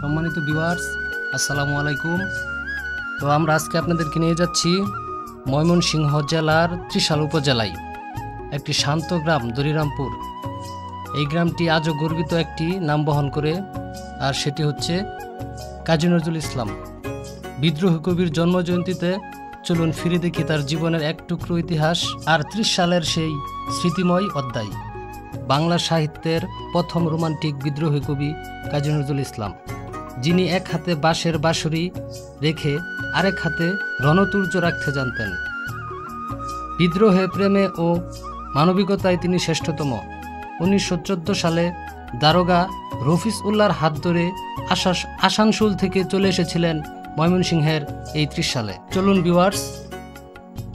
সম্মানিত ভিউয়ার্স, আসসালামু আলাইকুম। তো আমরা আজকে আপনাদেরকে নিয়ে যাচ্ছি ময়মনসিংহ জেলার ত্রিশাল উপজেলায় একটি শান্ত গ্রাম দরিরামপুর। এই গ্রামটি আজও গর্বিত একটি নাম বহন করে, আর সেটি হচ্ছে কাজী নজরুল ইসলাম। বিদ্রোহী কবির জন্মজয়ন্তীতে চলুন ফিরে দেখি তার জীবনের এক টুকরো ইতিহাস আর 30 সালের সেই স্মৃতিময় অধ্যায়। বাংলা সাহিত্যের প্রথম রোমান্টিক বিদ্রোহী কবি কাজী নজরুল ইসলাম, যিনি এক হাতে বাঁশের বাঁশরি রেখে আরেক হাতে রণতুর্য রাখতে জানতেন। বিদ্রোহে, প্রেমে ও মানবিকতায় তিনি শ্রেষ্ঠতম। 1914 সালে দারোগা রফিজ উল্লাহর হাত ধরে আসানসোল থেকে চলে এসেছিলেন ময়মনসিংহের এই 30 সালে। চলুন ভিউয়ার্স,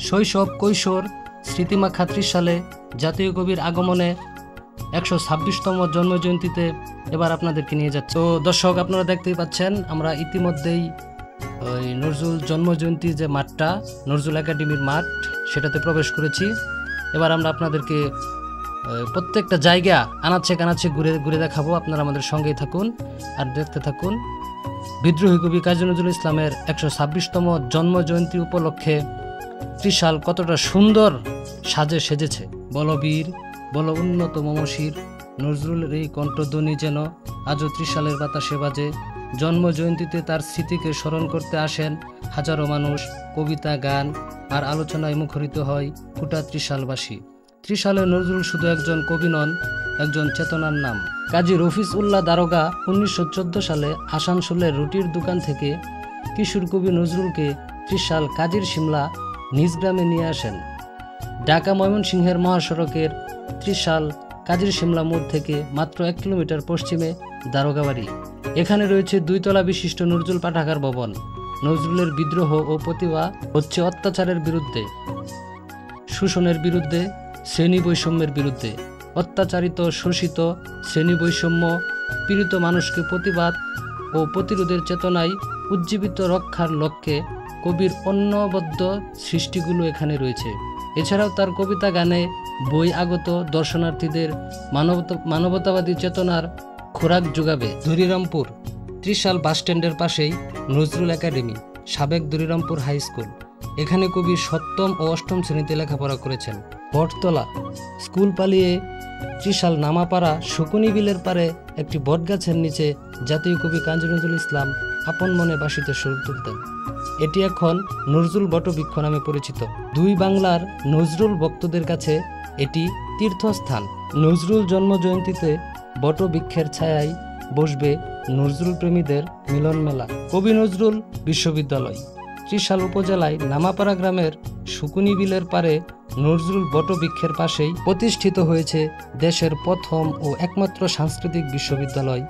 শৈশব কৈশোর স্মৃতিমাখা 30 সালে জাতীয় কবির আগমনে 126তম জন্মজয়ন্তীতে এবার আপনাদেরকে নিয়ে যাচ্ছি। তো দর্শক, আপনারা দেখতেই পাচ্ছেন আমরা ইতিমধ্যেই ওই নজরুল জন্মজয়ন্তী যে মাঠটা, নজরুল একাডেমির মাঠ, সেটাতে প্রবেশ করেছি। এবার আমরা আপনাদেরকে প্রত্যেকটা জায়গা আনাচে কানাচে ঘুরে ঘুরে দেখাবো। আপনারা আমাদের সঙ্গেই থাকুন আর দেখতে থাকুন। বিদ্রোহী কবি কাজী নজরুল ইসলামের 126তম জন্মজয়ন্তী উপলক্ষে ত্রিশাল কতটা সুন্দর সাজে সেজেছে। বলবীর বল উন্নত মমশির নজরুলের এই কণ্ঠধ্বনি যেন আজও ত্রিশালের বাতাসে বাজে। জন্মজয়ন্তীতে তার স্মৃতিকে স্মরণ করতে আসেন হাজারো মানুষ। কবিতা, গান আর আলোচনায় মুখরিত হয় গোটা ত্রিশালবাসী। ত্রিশালে নজরুল শুধু একজন কবি নন, একজন চেতনার নাম। কাজী রফিজ উল্লাহ দারোগা 1914 সালে আসানসোলের রুটির দোকান থেকে কিশোর কবি নজরুলকে ত্রিশাল কাজীর সিমলা নিজ গ্রামে নিয়ে আসেন। ঢাকা ময়মনসিংহের মহাসড়কের ত্রিশাল কাজীর সিমলা মোড় থেকে মাত্র 1 কিলোমিটার পশ্চিমে দারোগা বাড়ি। এখানে রয়েছে 2 তলা বিশিষ্ট নজরুল পাঠাগার ভবন। নজরুলের বিদ্রোহ ও প্রতিভা হচ্ছে অত্যাচারের বিরুদ্ধে, শোষণের বিরুদ্ধে, শ্রেণী বৈষম্যের বিরুদ্ধে। অত্যাচারিত, শোষিত, শ্রেণী বৈষম্য পীড়িত মানুষকে প্রতিবাদ ও প্রতিরোধের চেতনায় উজ্জীবিত রক্ষার লক্ষ্যে কবির অনবদ্য সৃষ্টিগুলো এখানে রয়েছে। এছাড়াও তার কবিতা, গানে বই আগত দর্শনার্থীদের মানবতাবাদী চেতনার খোরাক যোগাবে। দরিরামপুর ত্রিশাল বাসস্ট্যান্ডের পাশেই নজরুল একাডেমি, সাবেক দরিরামপুর হাই স্কুল। এখানে কবি 7ম ও 8ম শ্রেণীতে লেখাপড়া করেছেন। বটতলা স্কুল পালিয়ে ত্রিশাল নামাপাড়া শকুনি বিলের পারে একটি বটগাছের নিচে জাতীয় কবি কাজী নজরুল ইসলাম আপন মনে বাঁশিতে সুর তুলতেন। এটি এখন নজরুল বটবৃক্ষ নামে পরিচিত। 2 বাংলার নজরুল ভক্তদের কাছে এটি তীর্থস্থান। নজরুল জন্মজয়ন্তীতে বটবৃক্ষের ছায়ায় বসবে নজরুল প্রেমীদের মিলন মেলা। কবি নজরুল বিশ্ববিদ্যালয় ত্রিশাল উপজেলায় নামাপাড়া গ্রামের শকুনি বিলের পারে নজরুল বটবৃক্ষের পাশেই প্রতিষ্ঠিত হয়েছে দেশের প্রথম ও একমাত্র সাংস্কৃতিক বিশ্ববিদ্যালয়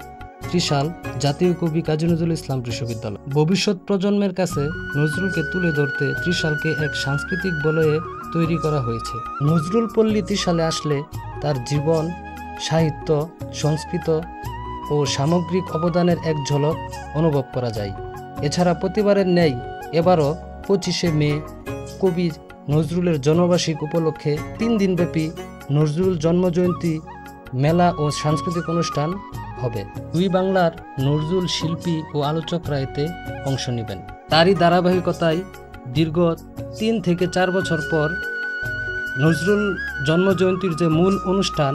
ত্রিশাল জাতীয় কবি কাজী নজরুল ইসলাম বিশ্ববিদ্যালয়। ভবিষ্যৎ প্রজন্মের কাছে নজরুলকে তুলে ধরতে ত্রিশালকে এক সাংস্কৃতিক বলয়ে তৈরি করা হয়েছে। নজরুল পল্লী ত্রিশালে আসলে তার জীবন, সাহিত্য, সংস্কৃত ও সামগ্রিক অবদানের এক ঝলক অনুভব করা যায়। এছাড়া প্রতিবারের ন্যায় এবারও 25শে মে কবি নজরুলের জন্মবার্ষিক উপলক্ষে 3 দিনব্যাপী নজরুল জন্মজয়ন্তী মেলা ও সাংস্কৃতিক অনুষ্ঠান হবে। 2 বাংলার নজরুল শিল্পী ও আলোচকরা এতে অংশ নেবেন। তারই ধারাবাহিকতায় দীর্ঘ 3 থেকে 4 বছর পর নজরুল জন্মজয়ন্তীর যে মূল অনুষ্ঠান,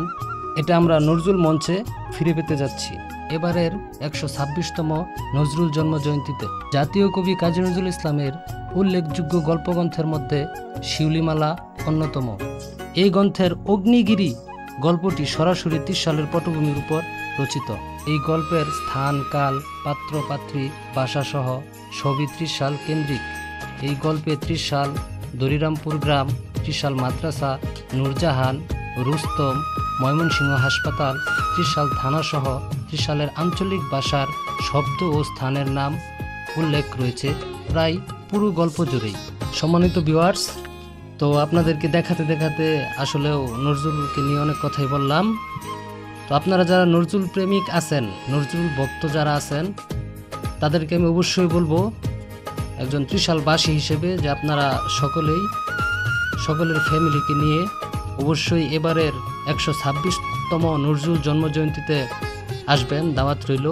এটা আমরা নজরুল মঞ্চে ফিরে পেতে যাচ্ছি। এবারের 126তম নজরুল জন্মজয়ন্তীতে জাতীয় কবি কাজী নজরুল ইসলামের উল্লেখযোগ্য গল্পগ্রন্থের মধ্যে শিউলিমালা অন্যতম। এই গ্রন্থের অগ্নিগিরি গল্পটি সরাসরি ত্রিশালের পটভূমির উপর রচিত। এই গল্পের স্থান, কাল, পাত্র পাত্রী, ভাষাসহ সবই ত্রিশাল কেন্দ্রিক। এই গল্পে ত্রিশাল, দরিরামপুর গ্রাম, ত্রিশাল মাদ্রাসা, নূরজাহান, রুস্তম, ময়মনসিংহ হাসপাতাল, ত্রিশাল থানাসহ ত্রিশালের আঞ্চলিক ভাষার শব্দ ও স্থানের নাম উল্লেখ রয়েছে প্রায় পুরো গল্প জুড়েই। সম্মানিত ভিউয়ার্স, তো আপনাদেরকে দেখাতে দেখাতে আসলেও নজরুলকে নিয়ে অনেক কথাই বললাম। তো আপনারা যারা নজরুল প্রেমিক আছেন, নজরুল ভক্ত যারা আছেন, তাদেরকে আমি অবশ্যই বলবো একজন ত্রিশালবাসী হিসেবে যে আপনারা সকলের ফ্যামিলিকে নিয়ে অবশ্যই এবারের 126তম নজরুল জন্মজয়ন্তীতে আসবেন। দাওয়াত রইল।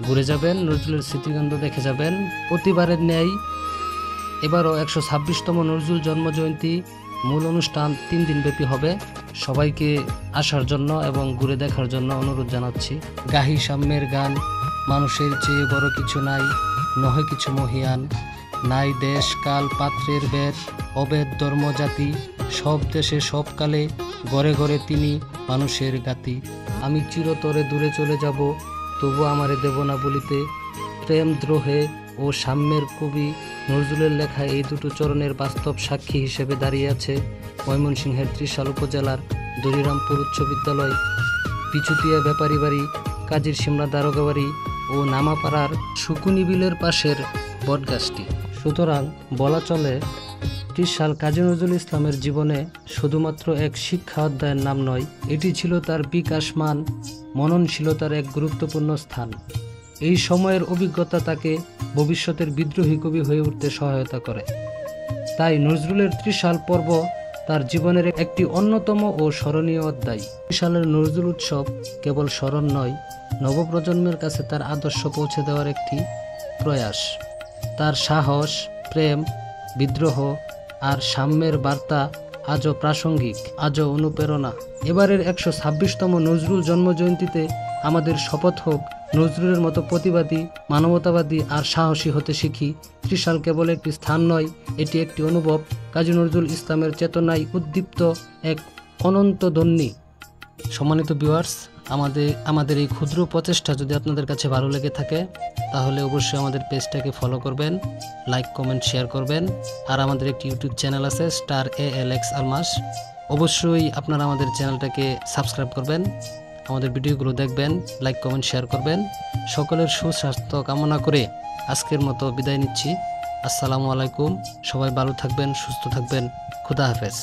ঘুরে যাবেন, নজরুলের স্মৃতিকেন্দ্র দেখে যাবেন। প্রতিবারের ন্যায় এবারও 126তম নজরুল জন্মজয়ন্তী মূল অনুষ্ঠান 3 দিন ব্যাপী হবে। সবাইকে আসার জন্য এবং ঘুরে দেখার জন্য অনুরোধ জানাচ্ছি। গাহি সাম্যের গান, মানুষের চেয়ে বড় কিছু নাই, নহে কিছু মহিয়ান, নাই দেশ কাল পাত্রের বেদ, অবেদ ধর্ম জাতি, সব দেশে সব কালে, ঘরে ঘরে তিনি মানুষের গাতি। আমি চিরতরে দূরে চলে যাব, তবু আমারে দেব না বলিতে। প্রেম দ্রোহে ও সাম্যের কবি নজরুলের লেখা এই দুটো চরণের বাস্তব সাক্ষী হিসেবে দাঁড়িয়ে আছে ময়মনসিংহের ত্রিশাল উপজেলার দরিরামপুর উচ্চ বিদ্যালয়, পিছুতিয়া ব্যাপারী বাড়ি, কাজীর সিমলা দারোগা বাড়ি ও নামাপাড়ার শুকুনি বিলের পাশের বটগাছটি। সুতরাং বলা চলে, ত্রিশাল কাজী নজরুল ইসলামের জীবনে শুধুমাত্র এক শিক্ষা অধ্যায়ের নাম নয়, এটি ছিল তার বিকাশমান মননশীলতার এক গুরুত্বপূর্ণ স্থান। এই সময়ের অভিজ্ঞতা তাকে ভবিষ্যতের বিদ্রোহী কবি হয়ে উঠতে সহায়তা করে। তাই নজরুলের ত্রিশাল পর্ব তার জীবনের একটি অন্যতম ও স্মরণীয় অধ্যায়। ত্রিশালের নজরুল উৎসব কেবল স্মরণ নয়, নবপ্রজন্মের কাছে তার আদর্শ পৌঁছে দেওয়ার একটি প্রয়াস। তার সাহস, প্রেম, বিদ্রোহ আর সাম্যের বার্তা আজও প্রাসঙ্গিক, আজও অনুপ্রেরণা। এবারের 126তম নজরুল জন্মজয়ন্তীতে আমাদের শপথ হোক, নজরুলের মতো প্রতিবাদী, মানবতাবাদী আর সাহসী হতে শিখি। ত্রিশাল কেবল একটি স্থান নয়, এটি একটি অনুভব, কাজী নজরুল ইসলামের চেতনায় উদ্দীপ্ত এক অনন্তধ্বনি। সম্মানিত ভিউয়ার্স, আমাদের এই ক্ষুদ্র প্রচেষ্টা যদি আপনাদের কাছে ভালো লেগে থাকে তাহলে অবশ্যই আমাদের পেজটাকে ফলো করবেন, লাইক কমেন্ট শেয়ার করবেন। আর আমাদের একটি ইউটিউব চ্যানেল আছে স্টার ALX আলমাস, অবশ্যই আপনারা আমাদের চ্যানেলটাকে সাবস্ক্রাইব করবেন, আমাদের ভিডিওগুলো দেখবেন, লাইক কমেন্ট শেয়ার করবেন। সকলের সুস্বাস্থ্য কামনা করে আজকের মতো বিদায় নিচ্ছি। আসসালামু আলাইকুম। সবাই ভালো থাকবেন, সুস্থ থাকবেন। খুদা হাফেজ।